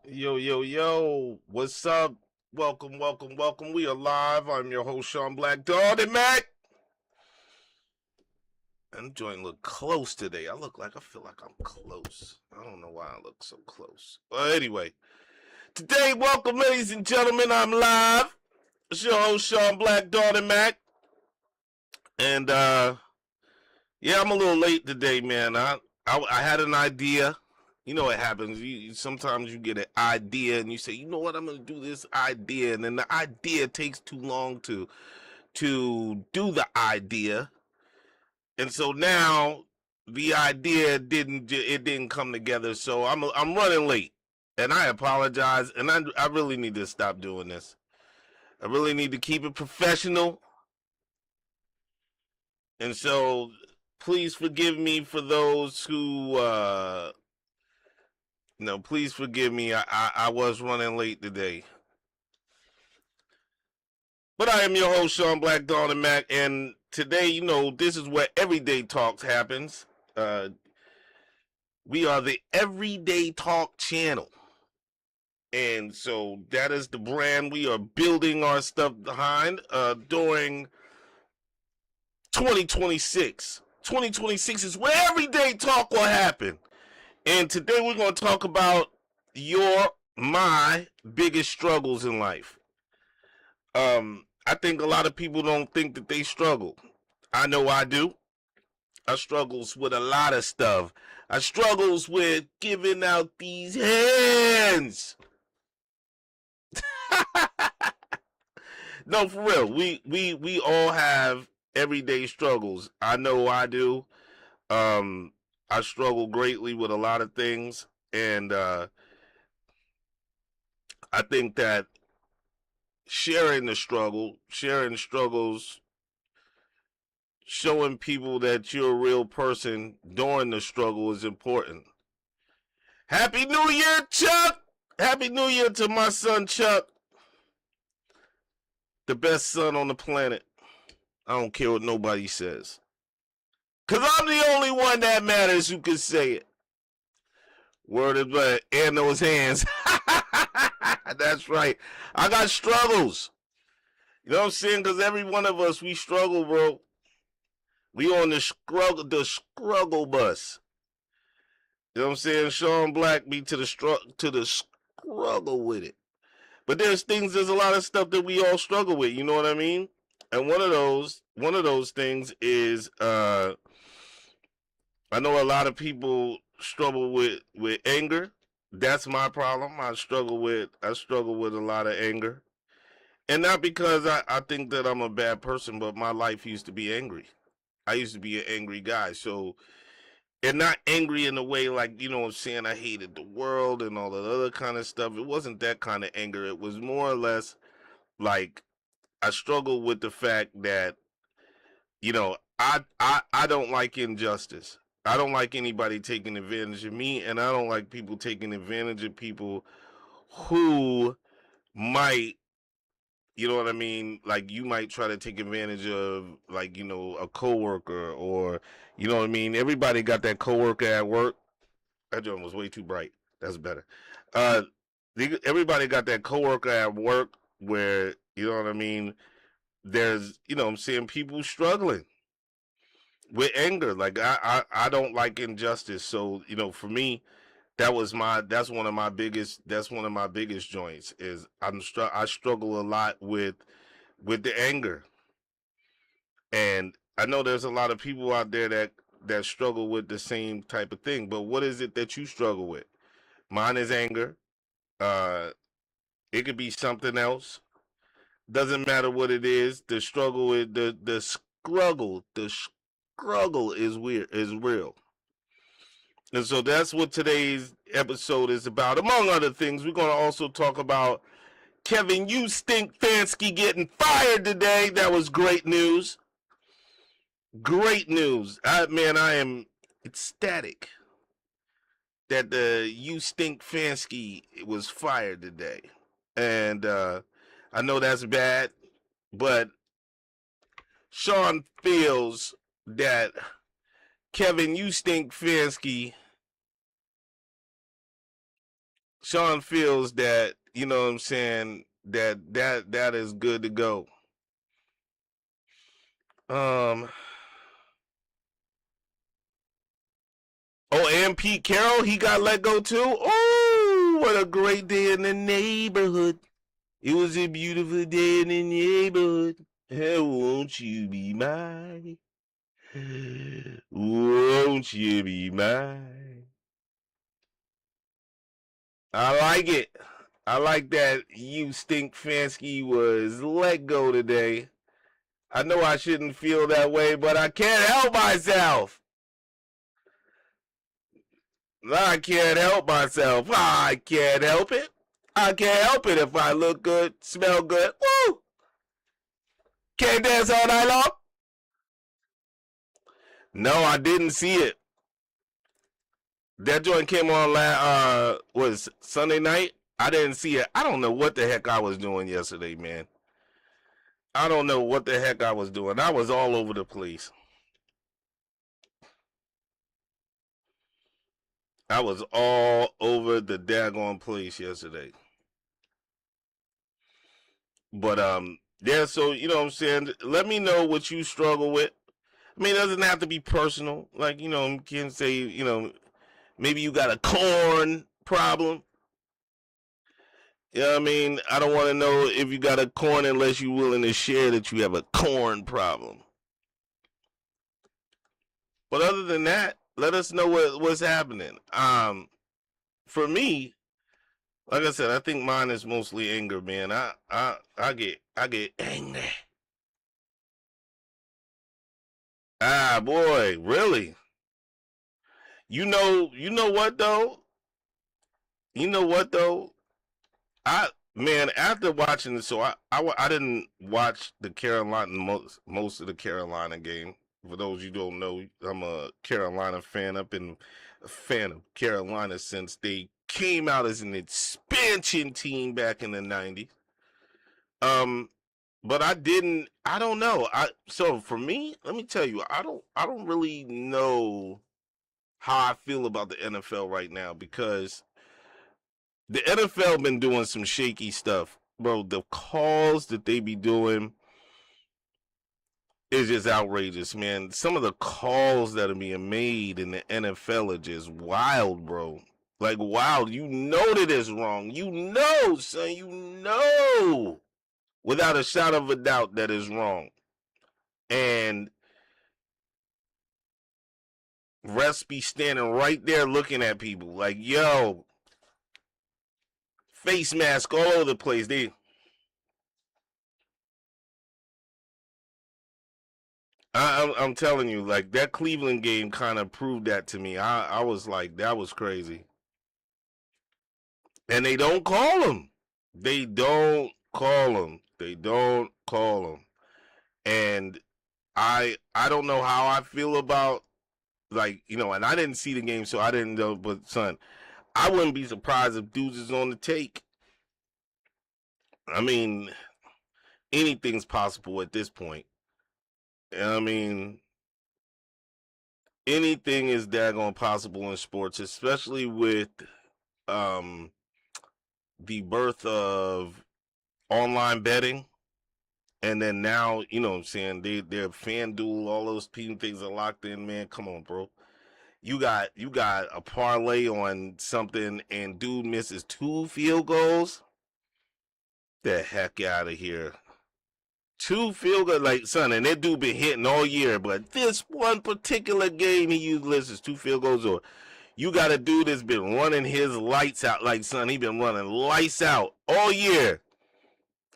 Yo, yo, yo, what's up? Welcome, welcome, welcome. We are live. I'm your host, Shon Black Dog and Mac. I'm joining look close today. I feel like I'm close. I don't know why I look so close. But anyway, today, welcome, ladies and gentlemen. I'm live. It's your host, Shon Black Dog and Mac. And, yeah, I'm a little late today, man. I had an idea. You know what happens. Sometimes you get an idea and you say, you know what, I'm going to do this idea. And then the idea takes too long to do the idea. And so now the idea didn't come together. So I'm running late. And I apologize. And I really need to stop doing this. I really need to keep it professional. And so please forgive me for those who no, please forgive me. I was running late today. But I am your host, Shon Black Dawn and Mac, and today, this is where Everyday Talks happens. We are the Everyday Talk channel. And so that is the brand we are building our stuff behind during 2026. 2026 is where Everyday Talk will happen. And today we're going to talk about my biggest struggles in life. I think a lot of people don't think that they struggle. I know I do. I struggles with a lot of stuff. I struggles with giving out these hands. No, for real. We all have everyday struggles. I know I do. I struggle greatly with a lot of things, and I think that sharing struggles, showing people that you're a real person during the struggle is important. Happy New Year, Chuck! Happy New Year to my son, Chuck. The best son on the planet. I don't care what nobody says. Because I'm the only one that matters who can say it. Word of blood, and those hands. That's right. I got struggles. You know what I'm saying? Because every one of us, we struggle, bro. We on the struggle bus. You know what I'm saying? Shon Black be to the struggle with it. But there's a lot of stuff that we all struggle with. You know what I mean? And one of those things is, I know a lot of people struggle with anger. That's my problem. I struggle with a lot of anger. And not because I think that I'm a bad person, but my life used to be angry. I used to be an angry guy. So, and not angry in a way like, you know what I'm saying, I hated the world and all that other kind of stuff. It wasn't that kind of anger. It was more or less like I struggled with the fact that, I don't like injustice. I don't like anybody taking advantage of me, and I don't like people taking advantage of people who might, you know what I mean? Like you might try to take advantage of, like, a coworker, or, you know what I mean? Everybody got that coworker at work. That joint was way too bright. That's better. Uh, Everybody got that coworker at work where, you know what I mean? There's, I'm seeing people struggling with anger. Like I don't like injustice. So, for me, that's one of my biggest joints is I struggle a lot with the anger. And I know there's a lot of people out there that struggle with the same type of thing. But what is it that you struggle with? Mine is anger. Uh it could be something else. Doesn't matter what it is. The struggle is the struggle is real. And so that's what today's episode is about. Among other things, we're going to also talk about Kevin You Stink Fansky getting fired today. That was great news. Great news. I am ecstatic that the You Stink Fansky was fired today. And I know that's bad, but Shon feels that Kevin You Stink Fansky Shon feels that, you know what I'm saying, that is good to go. Um. Oh, and Pete Carroll, he got let go too. Oh, what a great day in the neighborhood. It was a beautiful day in the neighborhood. Hey, won't you be mine? Won't you be mine? I like it. I like that you stink Fansky was let go today. I know I shouldn't feel that way, but I can't help myself. I can't help myself. I can't help it. I can't help it if I look good, smell good. Woo! Can't dance all night long. No, I didn't see it. That joint came on was Sunday night. I didn't see it. I don't know what the heck I was doing yesterday, man. I don't know what the heck I was doing. I was all over the place. I was all over the daggone place yesterday. But yeah, so you know what I'm saying? Let me know what you struggle with. I mean, it doesn't have to be personal. Like, you know, you can say, you know, maybe you got a corn problem. You know what I mean? I don't want to know if you got a corn unless you're willing to share that you have a corn problem. But other than that, let us know what's happening. For me, like I said, I think mine is mostly anger, man. I get angry. Ah, boy, really? You know what though? You know what though? I Man, after watching this, so I didn't watch the Carolina most of the Carolina game. For those you don't know, I'm a Carolina fan. I've been a fan of Carolina since they came out as an expansion team back in the '90s. Um, but I didn't. I don't know. So for me, let me tell you, I don't really know how I feel about the NFL right now because the NFL been doing some shaky stuff, bro. The calls that they be doing is just outrageous, man. Some of the calls that are being made in the NFL are just wild, bro. Like wild. You know that it's wrong. You know, son. You know, without a shadow of a doubt, that is wrong. And refs be standing right there looking at people like, yo, face mask all over the place. I'm telling you, like that Cleveland game kind of proved that to me. I was like, that was crazy. And they don't call them. They don't call them. They don't call them. And I don't know how I feel about like you know. And I didn't see the game, so I didn't know. But son, I wouldn't be surprised if dudes is on the take. I mean, anything's possible at this point. I mean, anything is daggone possible in sports, especially with um the birth of online betting. And then now, you know what I'm saying, they're FanDuel, all those things are locked in, man. Come on, bro. You got a parlay on something and dude misses 2 field goals. The heck out of here. 2 field goals, like son, and that dude been hitting all year, but this one particular game he used misses 2 field goals or you got a dude that's been running his lights out. Like, son, he been running lights out all year.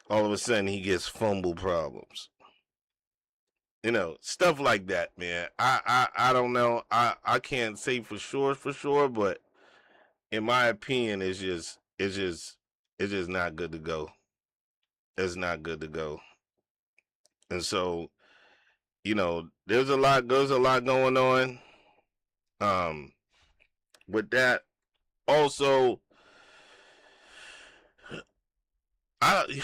All of a sudden, he gets fumble problems. You know, stuff like that, man. I don't know. I can't say for sure, but in my opinion, it's just not good to go. It's not good to go. And so, you know, there's a lot going on. Um, with that, also, I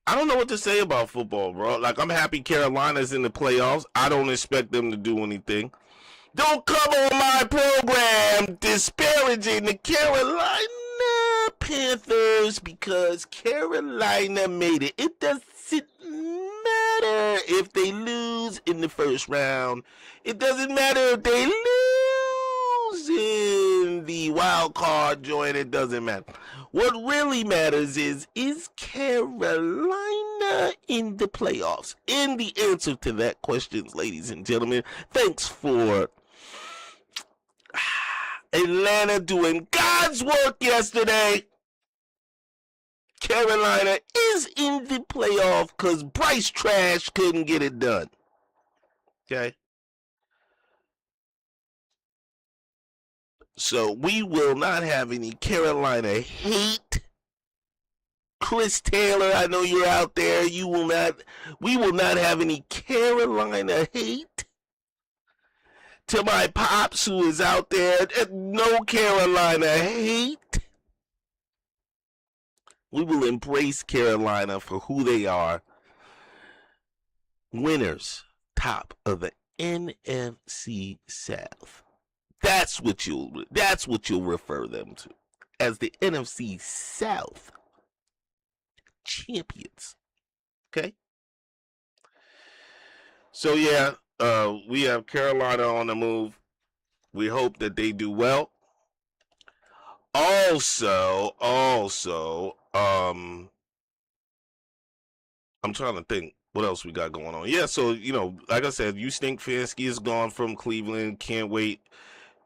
I don't know what to say about football, bro. Like, I'm happy Carolina's in the playoffs. I don't expect them to do anything. Don't come on my program disparaging the Carolina Panthers because Carolina made it. It doesn't matter if they lose in the first round. It doesn't matter if they lose in the wild card joint. It doesn't matter. What really matters is Carolina in the playoffs? And the answer to that question, ladies and gentlemen, thanks for Atlanta doing God's work yesterday. Carolina is in the playoff because Bryce Trash couldn't get it done. Okay? So we will not have any Carolina hate. Chris Taylor, I know you're out there. We will not have any Carolina hate. To my pops who is out there, no Carolina hate. We will embrace Carolina for who they are. Winners, top of the NFC South. That's what you'll refer them to as the NFC South champions. Okay? So yeah, we have Carolina on the move. We hope that they do well. Also, I'm trying to think what else we got going on. Yeah, so like I said, you stink Fansky is gone from Cleveland. Can't wait.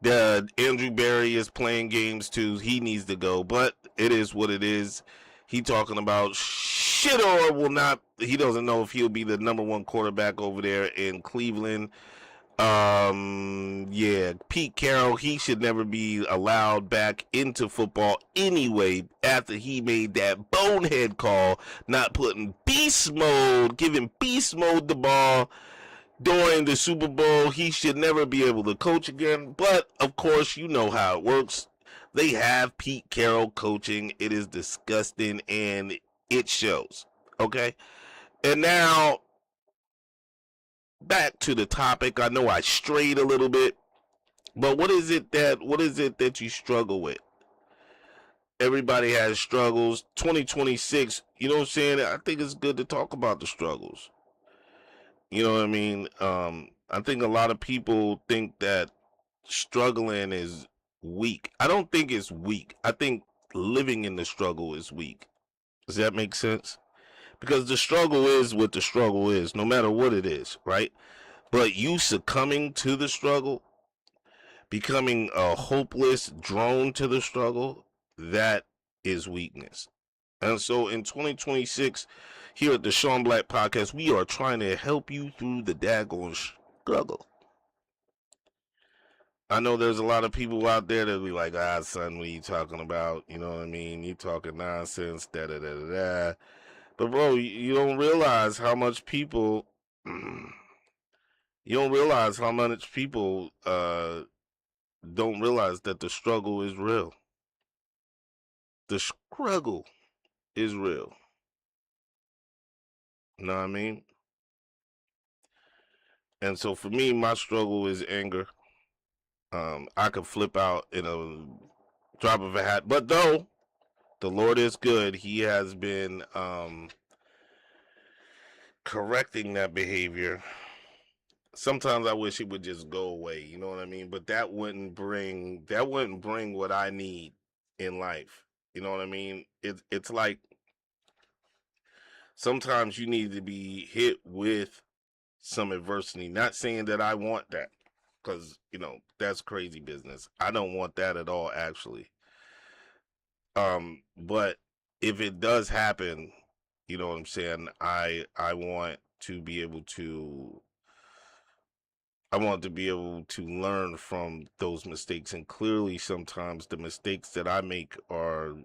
Andrew Berry is playing games too. He needs to go, but it is what it is. He talking about shit or will not. He doesn't know if he'll be the number one quarterback over there in Cleveland. Yeah, Pete Carroll, he should never be allowed back into football anyway after he made that bonehead call, not putting giving beast mode the ball during the Super Bowl. He should never be able to coach again. But of course, you know how it works. They have Pete Carroll coaching. It is disgusting and it shows. Okay? And now back to the topic. I know I strayed a little bit, but what is it that you struggle with? Everybody has struggles. 2026, you know what I'm saying? I think it's good to talk about the struggles. You know what I mean? I think a lot of people think that struggling is weak. I don't think it's weak. I think living in the struggle is weak. Does that make sense? Because the struggle is what the struggle is, no matter what it is, right? But you succumbing to the struggle, becoming a hopeless drone to the struggle, that is weakness. And so in 2026, here at the Shon Black Podcast, we are trying to help you through the daggone struggle. I know there's a lot of people out there that be like, son, what are you talking about? You know what I mean? You talking nonsense, da-da-da-da-da. But bro, you don't realize how much people don't realize that the struggle is real. The struggle is real. You know what I mean? And so for me, my struggle is anger. I could flip out in a drop of a hat. But though the Lord is good, He has been correcting that behavior. Sometimes I wish it would just go away, you know what I mean? But that wouldn't bring what I need in life. You know what I mean? It's like sometimes you need to be hit with some adversity. Not saying that I want that, because that's crazy business. I don't want that at all, actually. But if it does happen, you know what I'm saying, I want to be able to learn from those mistakes. And clearly sometimes the mistakes that I make are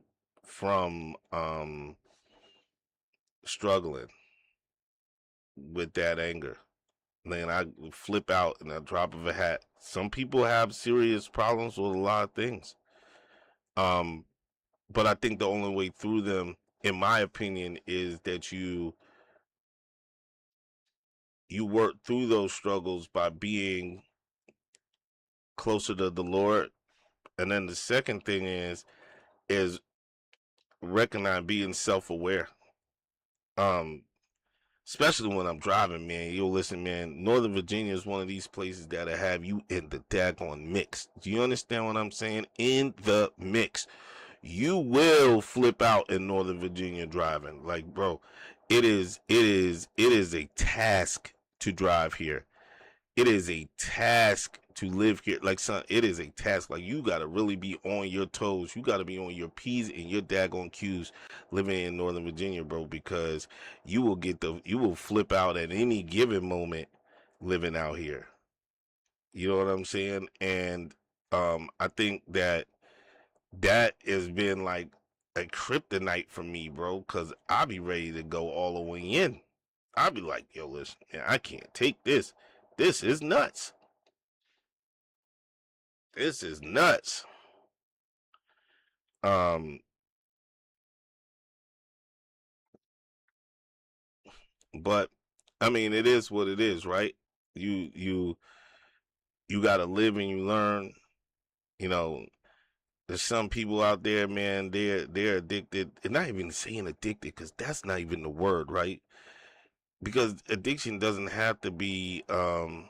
from struggling with that anger. Then I flip out in a drop of a hat. Some people have serious problems with a lot of things. But I think the only way through them, in my opinion, is that you work through those struggles by being closer to the Lord. And then the second thing is recognize being self-aware. Um, Especially when I'm driving, man. Yo, listen, man. Northern Virginia is one of these places that'll have you in the daggone mix. Do you understand what I'm saying? In the mix. You will flip out in Northern Virginia driving. Like, bro, it is a task to drive here. It is a task to live here. Like, son, it is a task. Like, you gotta really be on your toes. You gotta be on your P's and your daggone Q's living in Northern Virginia, bro, because you will flip out at any given moment living out here. You know what I'm saying? And I think that has been like a kryptonite for me, bro, because I be ready to go all the way in. I be like, yo, listen, man, I can't take this. This is nuts. This is nuts. Um, but I mean, it is what it is, right? You you you got to live and you learn. You know, there's some people out there, man. They're addicted, and not even saying addicted because that's not even the word, right? Because addiction doesn't have to be. Oh,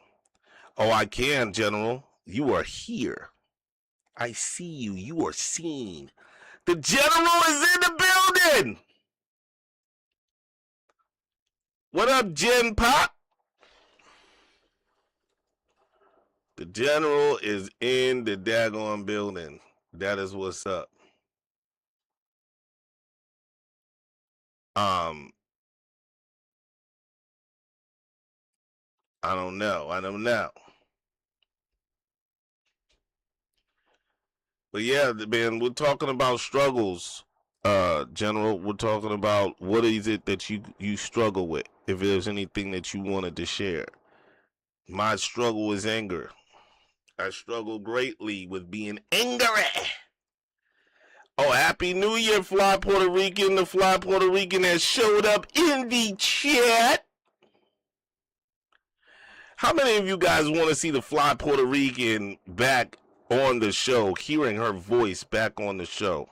I can, General. You are here. I see you. You are seen. The General is in the building. What up, Gen Pop? The General is in the daggone building. That is what's up. Um, I don't know. I don't know. But yeah, man, we're talking about struggles, General. We're talking about what is it that you struggle with. If there's anything that you wanted to share. My struggle is anger. I struggle greatly with being angry. Oh, Happy New Year, Fly Puerto Rican. The Fly Puerto Rican has showed up in the chat. How many of you guys want to see the Fly Puerto Rican back on the show, hearing her voice back on the show?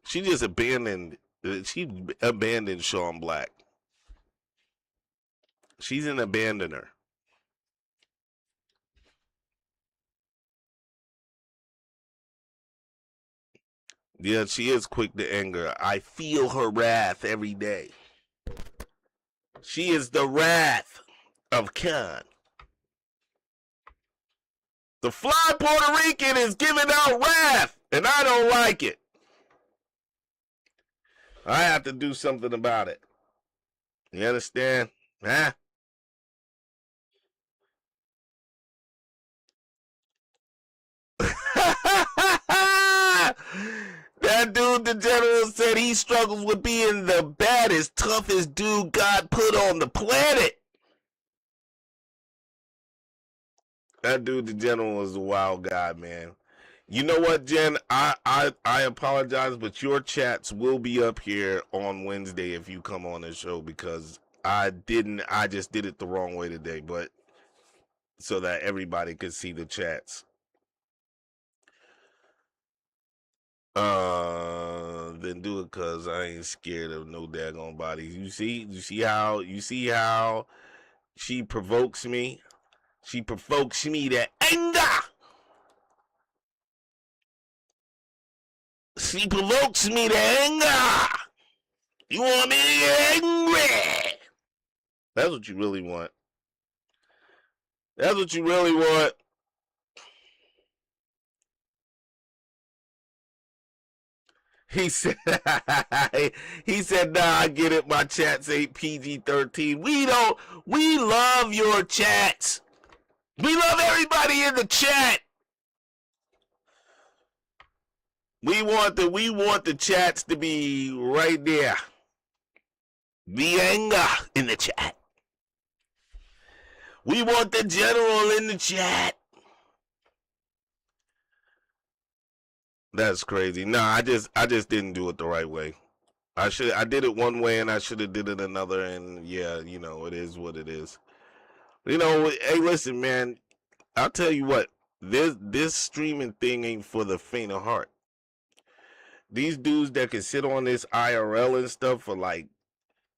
She just abandoned Shon Black. She's an abandoner. Yeah, she is quick to anger. I feel her wrath every day. She is the wrath of Khan. The Fly Puerto Rican is giving out wrath, and I don't like it. I have to do something about it. You understand? Huh? That dude, the General, said he struggles with being the baddest, toughest dude God put on the planet. That dude, the General, is a wild guy, man. You know what, Jen? I apologize, but your chats will be up here on Wednesday if you come on the show, because I just did it the wrong way today, but so that everybody could see the chats. Then do it, cause I ain't scared of no daggone bodies. You see how she provokes me? She provokes me to anger. She provokes me to anger. You want me to get angry? That's what you really want. That's what you really want. He said, he said, nah, I get it. My chats ain't PG-13. We love your chats. We love everybody in the chat. We want the chats to be right there. Be anger in the chat. We want the General in the chat. That's crazy. Nah, I just didn't do it the right way. I did it one way and I should have did it another, and yeah, it is what it is. Hey, listen, man, I'll tell you what, this streaming thing ain't for the faint of heart. These dudes that can sit on this IRL and stuff for like,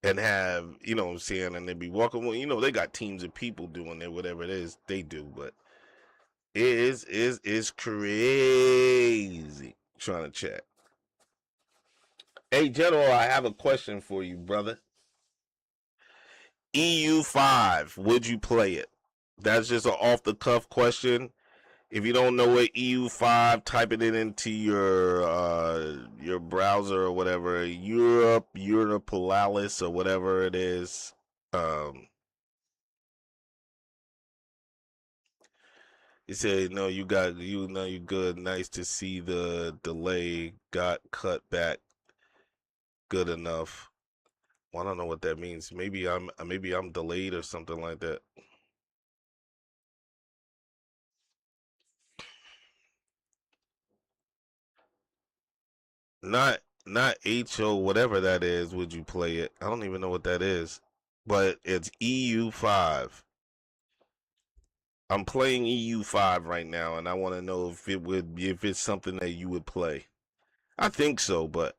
and have, you know what I'm saying, and they be walking, you know, they got teams of people doing it, whatever it is they do, but it is crazy. Trying to chat. Hey, General, I have a question for you, brother. EU5, would you play it? That's just an off the cuff question. If you don't know what EU5, type it into your browser or whatever. Europolalis or whatever it is. He said, "No, you know you good. Nice to see the delay got cut back good enough." Well, I don't know what that means. Maybe I'm delayed or something like that. Not HO whatever that is. Would you play it? I don't even know what that is, but it's EU5. I'm playing EU5 right now, and I want to know if it's something that you would play. I think so, but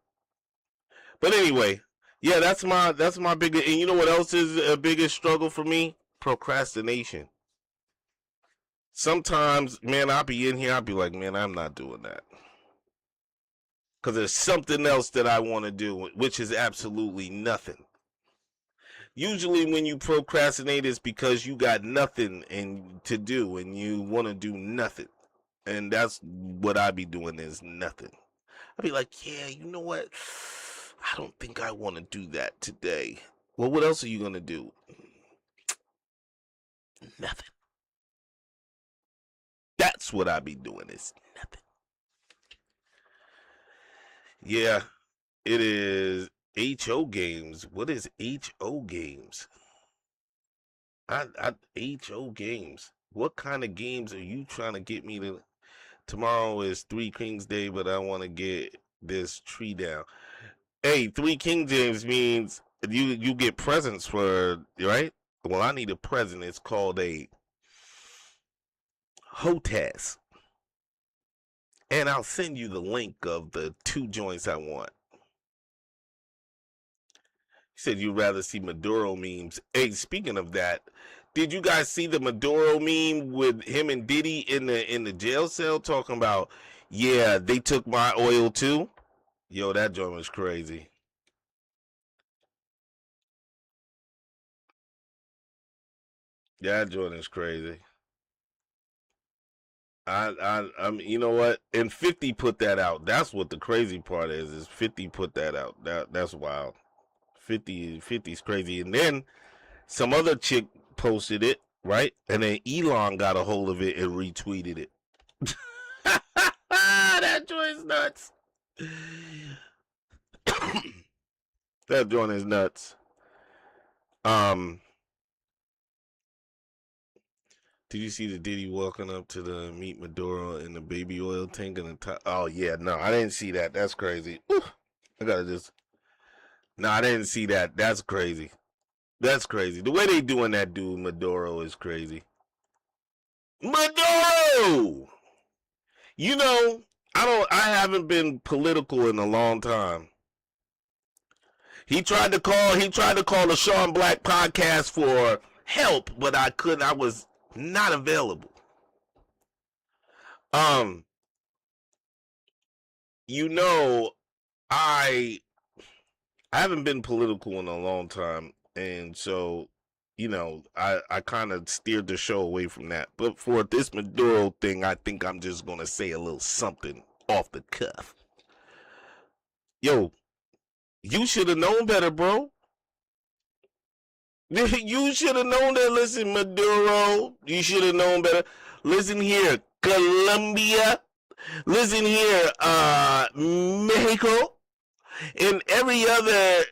anyway, yeah, that's my biggest. And you know what else is a biggest struggle for me? Procrastination. Sometimes, man, I'll be in here, I'll be like, man, I'm not doing that. Because there's something else that I want to do, which is absolutely nothing. Usually when you procrastinate, it's because you got nothing to do and you want to do nothing. And that's what I be doing is nothing. I'll be like, yeah, you know what? I don't think I want to do that today. Well, what else are you going to do? Nothing. That's what I be doing is nothing. Yeah, it is HO games. What is HO games? HO games. What kind of games are you trying to get me to? Tomorrow is Three Kings Day, but I want to get this tree down. Hey, Three King James means you get presents for, right? Well, I need a present. It's called a HOTAS. And I'll send you the link of the 2 joints I want. He said you'd rather see Maduro memes. Hey, speaking of that, did you guys see the Maduro meme with him and Diddy in the jail cell talking about, yeah, they took my oil too? Yo, that joint was crazy. Yeah, that joint is crazy. I'm, you know what? And 50 put that out. That's what the crazy part is 50 put that out. That's wild. 50's crazy. And then some other chick posted it, right? And then Elon got a hold of it and retweeted it. That joint is nuts. That joint is nuts. Did you see the Diddy walking up to the meet Maduro in the baby oil tank and the top? Oh yeah, no, I didn't see that. That's crazy. Ooh, I gotta just. No, I didn't see that. That's crazy. That's crazy. The way they doing that dude Maduro is crazy. Maduro. You know, I haven't been political in a long time. He tried to call the Shon Black podcast for help, but I couldn't. I was not available. You know, I haven't been political in a long time, and so, you know, I kind of steered the show away from that. But for this Maduro thing, I think I'm just gonna say a little something off the cuff. Yo, you should have known better, bro. You should have known that. Listen, Maduro, you should have known better. Listen here, Colombia. Listen here, Mexico, and every other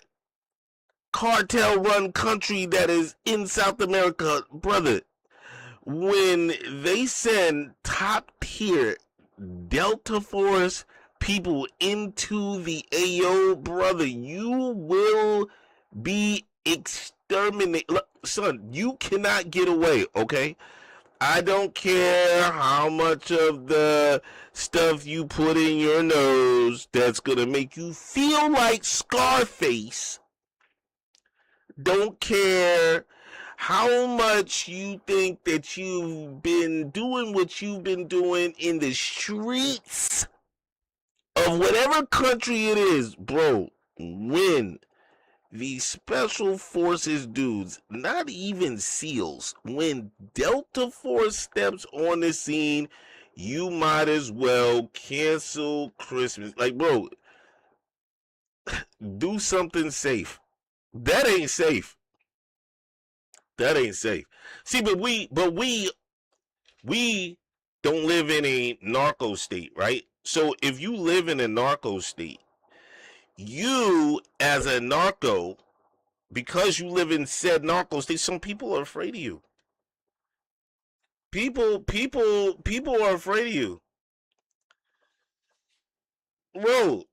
cartel-run country that is in South America, brother. When they send top-tier Delta Force people into the AO, brother, you will be exterminated. Look, son, you cannot get away, okay? I don't care how much of the stuff you put in your nose that's gonna make you feel like Scarface. Don't care how much you think that you've been doing what you've been doing in the streets of whatever country it is, bro. When these special forces dudes, not even SEALs, when Delta Force steps on the scene, you might as well cancel Christmas. Like, bro, do something safe. That ain't safe. That ain't safe. See, we don't live in a narco state, right? So if you live in a narco state, you as a narco, because you live in said narco state, some people are afraid of you. People are afraid of you, bro.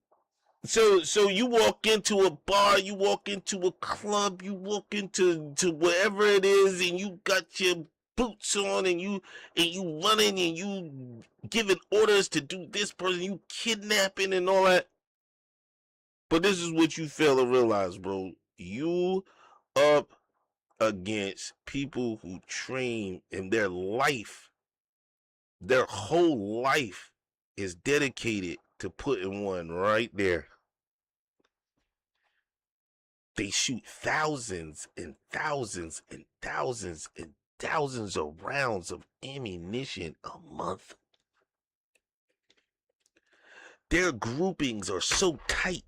So you walk into a bar, you walk into a club, you walk into wherever it is, and you got your boots on, and you running, and you giving orders to do this person, you kidnapping and all that. But this is what you fail to realize, bro. You up against people who train in their whole life is dedicated to putting one right there. They shoot thousands and thousands and thousands and thousands of rounds of ammunition a month. Their groupings are so tight,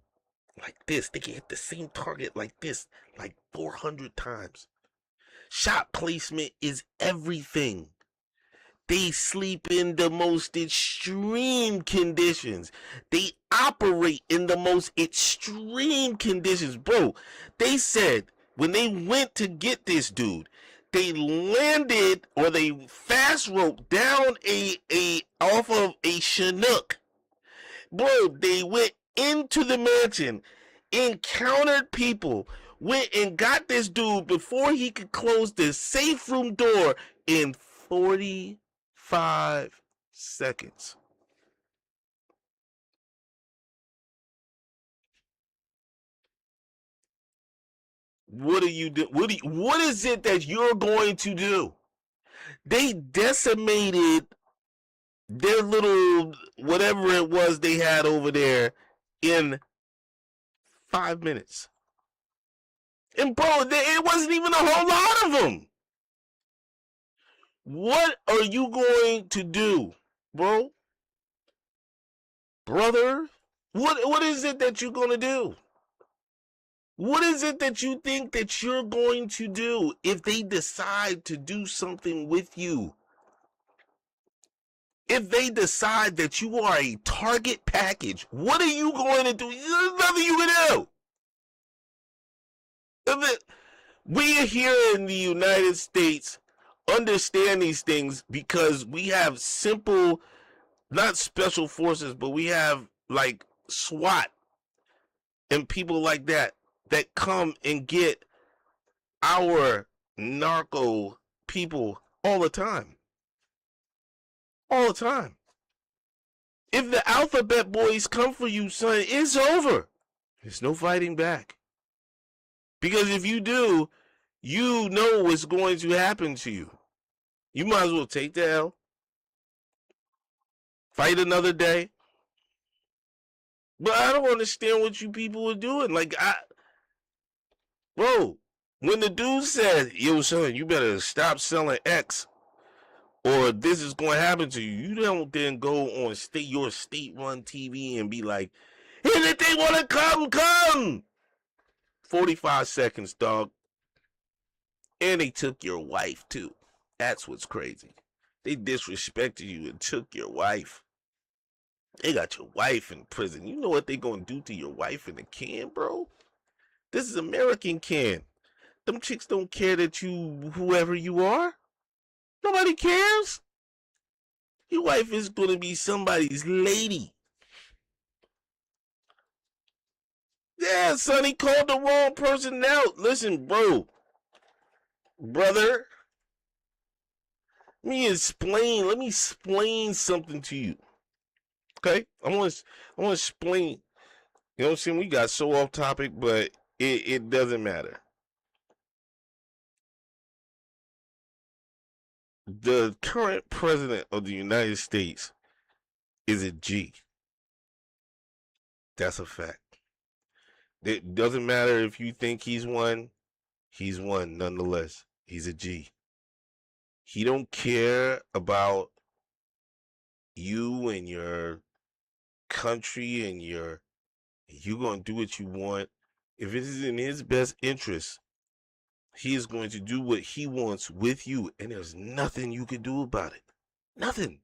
like this. They can hit the same target like this, like 400 times. Shot placement is everything. They sleep in the most extreme conditions. They operate in the most extreme conditions. Bro, they said when they went to get this dude, they landed or they fast roped down a off of a Chinook. Bro, they went into the mansion, encountered people, went and got this dude before he could close the safe room door in 45 seconds. What do you do? What is it that you're going to do? They decimated their little whatever it was they had over there in 5 minutes. And bro, it wasn't even a whole lot of them. What are you going to do, bro? Brother? What is it that you're going to do? What is it that you think that you're going to do if they decide to do something with you? If they decide that you are a target package, what are you going to do? There's nothing you can do. We here in the United States understand these things because we have simple, not special forces, but we have like SWAT and people like that come and get our narco people all the time. All the time. If the alphabet boys come for you, son, it's over. There's no fighting back. Because if you do, you know what's going to happen to you. You might as well take the L. Fight another day. But I don't understand what you people are doing. Bro, when the dude said, yo, son, you better stop selling X or this is going to happen to you, you don't then go on your state-run TV and be like, hey, if they want to come. 45 seconds, dog. And they took your wife, too. That's what's crazy. They disrespected you and took your wife. They got your wife in prison. You know what they gonna do to your wife in the can, bro? This is American can. Them chicks don't care that you, whoever you are. Nobody cares. Your wife is gonna be somebody's lady. Yeah, son, he called the wrong person out. Listen, bro. Brother. Let me explain something to you. Okay? I want to explain. You know what I'm saying? We got so off topic, but it doesn't matter. The current president of the United States is a G. That's a fact. It doesn't matter if you think he's one nonetheless. He's a G. He don't care about you and your country and you gonna do what you want. If it is in his best interest, he is going to do what he wants with you, and there's nothing you can do about it. Nothing.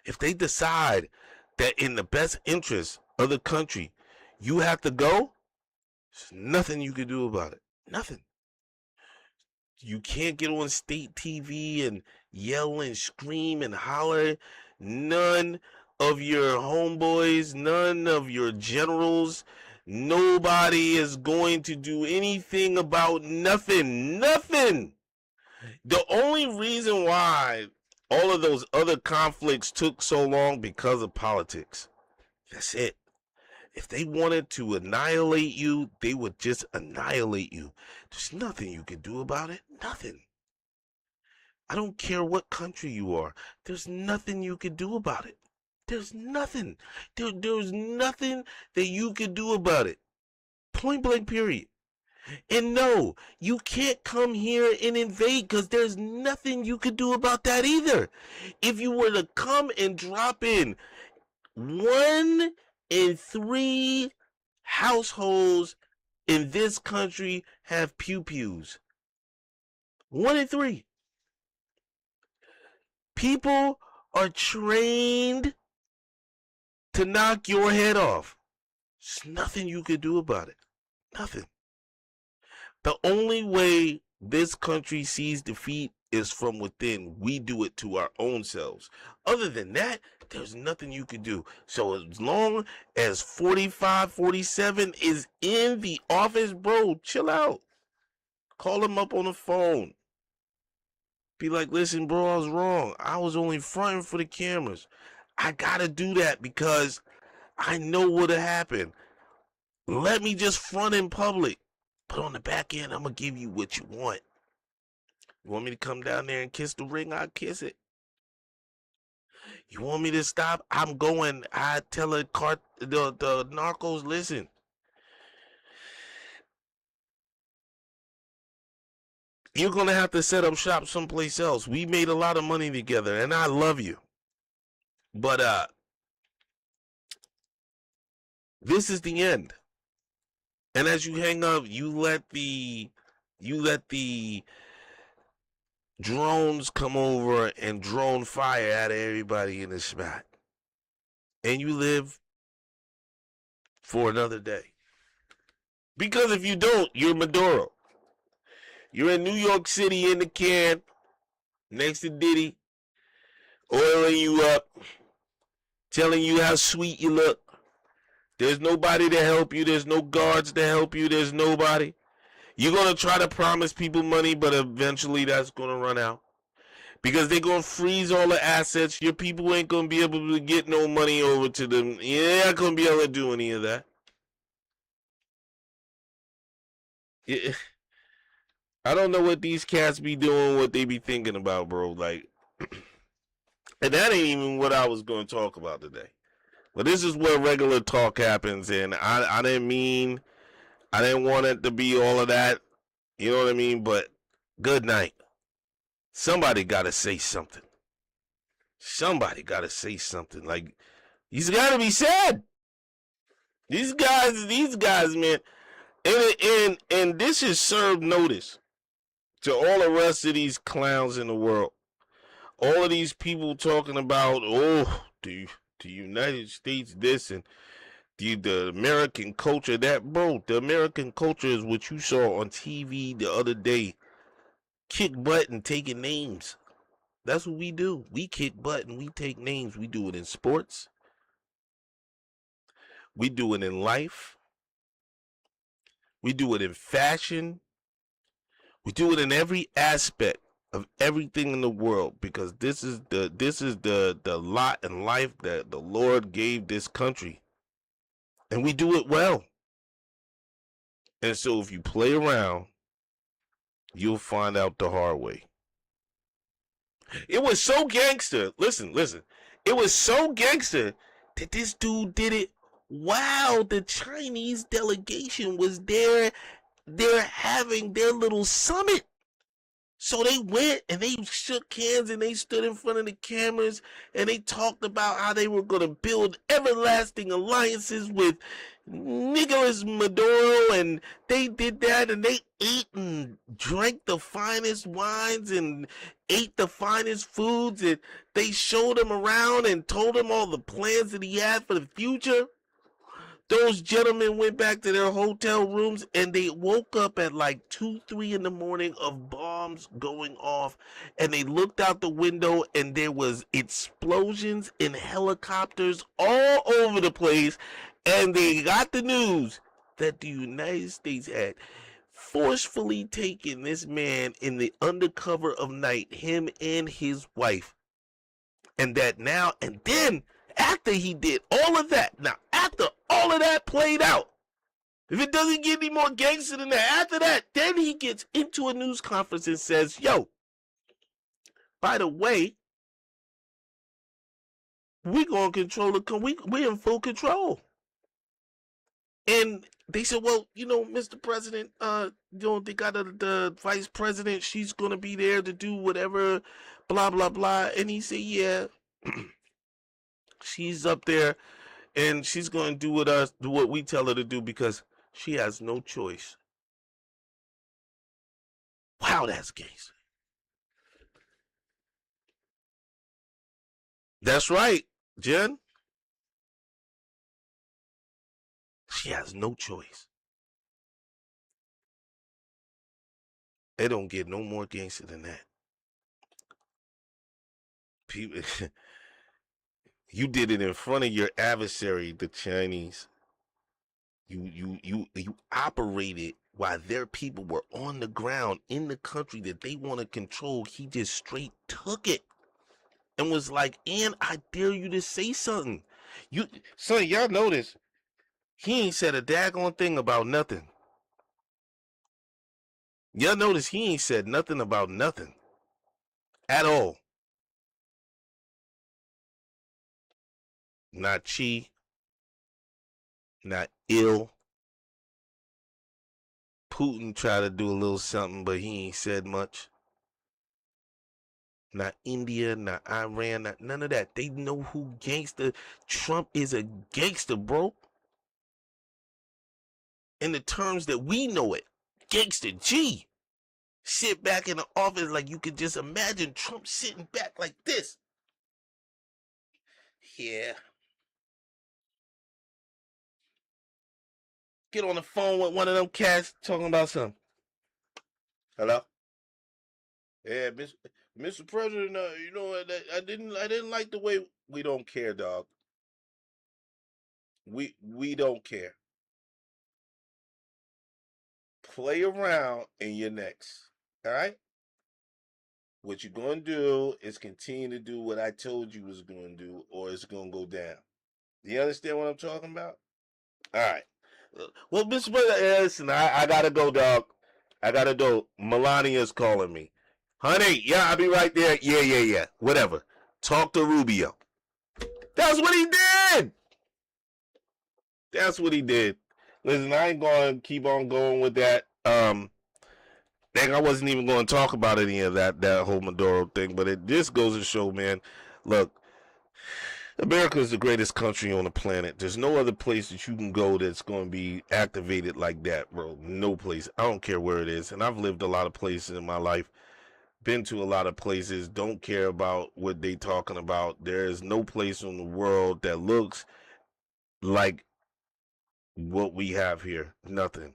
If they decide that in the best interest of the country, you have to go, there's nothing you can do about it. Nothing. You can't get on state TV and yell and scream and holler. None of your homeboys, none of your generals, nobody is going to do anything about nothing. Nothing. The only reason why all of those other conflicts took so long because of politics. That's it. If they wanted to annihilate you, they would just annihilate you. There's nothing you can do about it. Nothing. I don't care what country you are. There's nothing you can do about it. There's nothing. There's nothing that you can do about it. Point blank, period. And no, you can't come here and invade because there's nothing you can do about that either. If you were to come and drop in 1 in 3 households in this country have pew-pews. 1 in 3. People are trained to knock your head off. There's nothing you can do about it. Nothing. The only way this country sees defeat is from within. We do it to our own selves. Other than that, there's nothing you can do. So as long as 45, 47 is in the office, bro, chill out. Call him up on the phone. Be like, listen, bro, I was wrong. I was only fronting for the cameras. I gotta do that because I know what'll happen. Let me just front in public. But on the back end, I'm gonna give you what you want. You want me to come down there and kiss the ring? I'll kiss it. You want me to stop? I'm going. I tell the narcos, listen. You're gonna have to set up shop someplace else. We made a lot of money together, and I love you. But this is the end. And as you hang up, you let the drones come over and drone fire at everybody in the spot. And you live for another day. Because if you don't, you're Maduro. You're in New York City in the can, next to Diddy, oiling you up, telling you how sweet you look. There's nobody to help you. There's no guards to help you. There's nobody. You're going to try to promise people money, but eventually that's going to run out. Because they're going to freeze all the assets. Your people ain't going to be able to get no money over to them. You're not going to be able to do any of that. Yeah. I don't know what these cats be doing, what they be thinking about, bro. Like, and that ain't even what I was going to talk about today. But this is where regular talk happens, and I didn't want it to be all of that. You know what I mean? But good night. Somebody got to say something. Somebody got to say something. Like, he's got to be said. These guys, man. And this has served notice to all the rest of these clowns in the world. All of these people talking about, oh, the United States this and the American culture that. Bro, the American culture is what you saw on TV the other day. Kick butt and taking names. That's what we do. We kick butt and we take names. We do it in sports. We do it in life. We do it in fashion. We do it in every aspect. of everything in the world, because this is the lot in life that the Lord gave this country, and we do it well. And so if you play around, you'll find out the hard way. It was so gangster. Listen, listen. It was so gangster that this dude did it while the Chinese delegation was there. They're having their little summit. So they went and they shook hands and they stood in front of the cameras and they talked about how they were going to build everlasting alliances with Nicolas Maduro, and they did that, and they ate and drank the finest wines and ate the finest foods, and they showed him around and told him all the plans that he had for the future. Those gentlemen went back to their hotel rooms and they woke up at like 2, 3 in the morning of bombs going off. And they looked out the window and there was explosions in helicopters all over the place. And they got the news that the United States had forcefully taken this man in the undercover of night, him and his wife. And that now, and then after he did all of that, now after all of that played out, if it doesn't get any more gangster than that, after that, then he gets into a news conference and says, yo, by the way, we're going to control the, we're in full control. And they said, well, you know, Mr. President, they got the vice president, she's going to be there to do whatever, blah, blah, blah. And he said, yeah, she's up there and she's going to do what we tell her to do because she has no choice. Wow, that's gangster. That's right, Jen. She has no choice. It don't get no more gangster than that. People, you did it in front of your adversary, the Chinese. You operated while their people were on the ground in the country that they want to control. He just straight took it and was like, and I dare you to say something. You son, y'all notice he ain't said a daggone thing about nothing. Y'all notice he ain't said nothing about nothing at all. Not chi, not ill. Putin tried to do a little something, but he ain't said much. Not India, not Iran, not none of that. They know who gangster. Trump is a gangster, bro. In the terms that we know it. Gangster G. Sit back in the office like you could just imagine Trump sitting back like this. Yeah. Get on the phone with one of them cats talking about something. Hello? Yeah, Mr. President, you know, I didn't like the way. We don't care, dog. We don't care. Play around and you're next. All right? What you're going to do is continue to do what I told you was going to do, or it's going to go down. Do you understand what I'm talking about? All right. Well, Mr. President, listen, I got to go, dog. I got to go. Melania's calling me. Honey, yeah, I'll be right there. Yeah. Whatever. Talk to Rubio. That's what he did. That's what he did. Listen, I ain't going to keep on going with that. I wasn't even going to talk about any of that whole Maduro thing, but it just goes to show, man, look, America is the greatest country on the planet. There's no other place that you can go that's going to be activated like that, bro. No place. I don't care where it is. And I've lived a lot of places in my life, been to a lot of places, don't care about what they talking about. There is no place in the world that looks like what we have here. Nothing.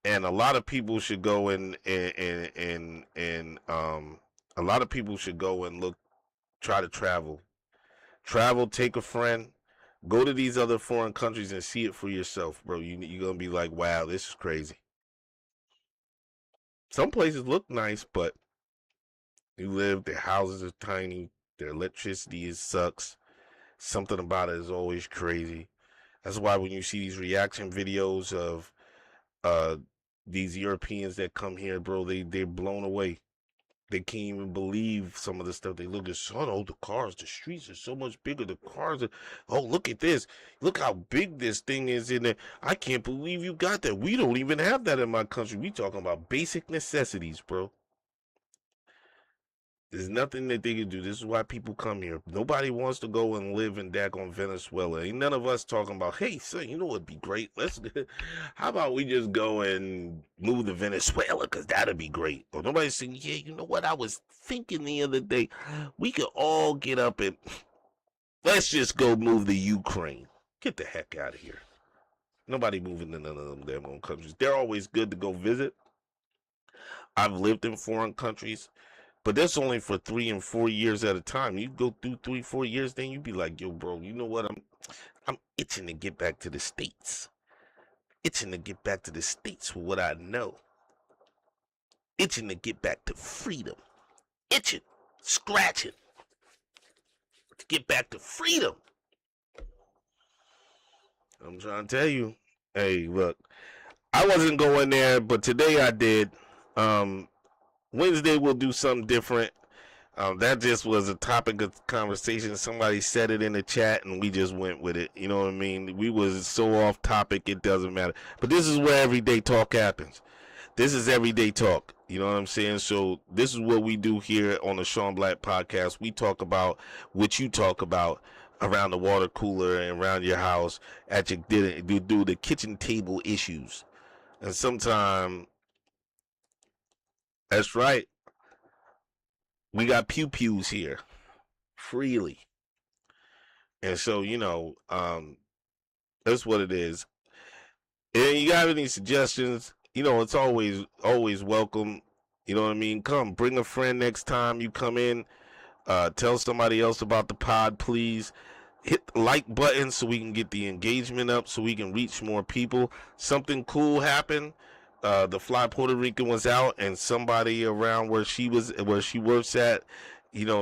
And a lot of people should go and a lot of people should go and try to travel, take a friend, go to these other foreign countries and see it for yourself, bro. You're gonna be like, wow, this is crazy. Some places look nice, but You live, their houses are tiny, their electricity sucks. Something about it is always crazy. That's why when you see these reaction videos of uh these Europeans that come here, bro, they're blown away. They can't even believe some of the stuff they look at. Son, oh, the cars, the streets are so much bigger. The cars are, oh, look at this. Look how big this thing is in there. I can't believe you got that. We don't even have that in my country. We talking about basic necessities, bro. There's nothing that they can do. This is why people come here. Nobody wants to go and live in daggone Venezuela. Ain't none of us talking about, hey, son, you know what'd be great? How about we just go and move to Venezuela? Because that'd be great. Or nobody's saying, yeah, you know what? I was thinking the other day, we could all get up and let's just go move to Ukraine. Get the heck out of here. Nobody moving to none of them damn own countries. They're always good to go visit. I've lived in foreign countries. But that's only for 3 and 4 years at a time. You go through 3, 4 years, then you be like, yo, bro, you know what? I'm itching to get back to the States. Itching to get back to the States with what I know. Itching to get back to freedom. Itching, scratching to get back to freedom. I'm trying to tell you. Hey, look, I wasn't going there, but today I did. Wednesday we'll do something different. That just was a topic of conversation. Somebody said it in the chat, and we just went with it. You know what I mean? We was so off topic, it doesn't matter. But this is where everyday talk happens. This is everyday talk. You know what I'm saying? So this is what we do here on the Shon Black podcast. We talk about what you talk about around the water cooler and around your house at your dinner. Do the kitchen table issues, and sometimes that's right. We got pew pews here freely. And so, that's what it is. And you got any suggestions? It's always welcome. You know what I mean? Come, bring a friend next time you come in. Tell somebody else about the pod, please. Hit the like button so we can get the engagement up, so we can reach more people. Something cool happened. The Fly Puerto Rican was out, and somebody around where she works at,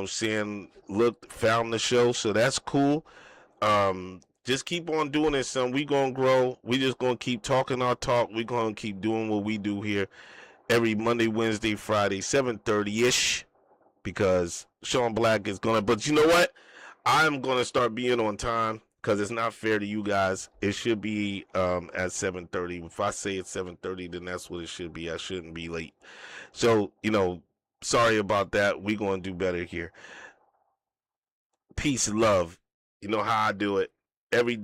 saying, look, found the show, so that's cool. Just keep on doing this, son. We gonna grow. We just gonna keep talking our talk. We gonna keep doing what we do here every Monday, Wednesday, Friday, 7:30-ish, because Shon Black is gonna. But you know what? I'm gonna start being on time, because it's not fair to you guys. It should be at 7:30. If I say it's 7:30, then that's what it should be. I shouldn't be late. So, sorry about that. We're going to do better here. Peace and love. You know how I do it. Every day.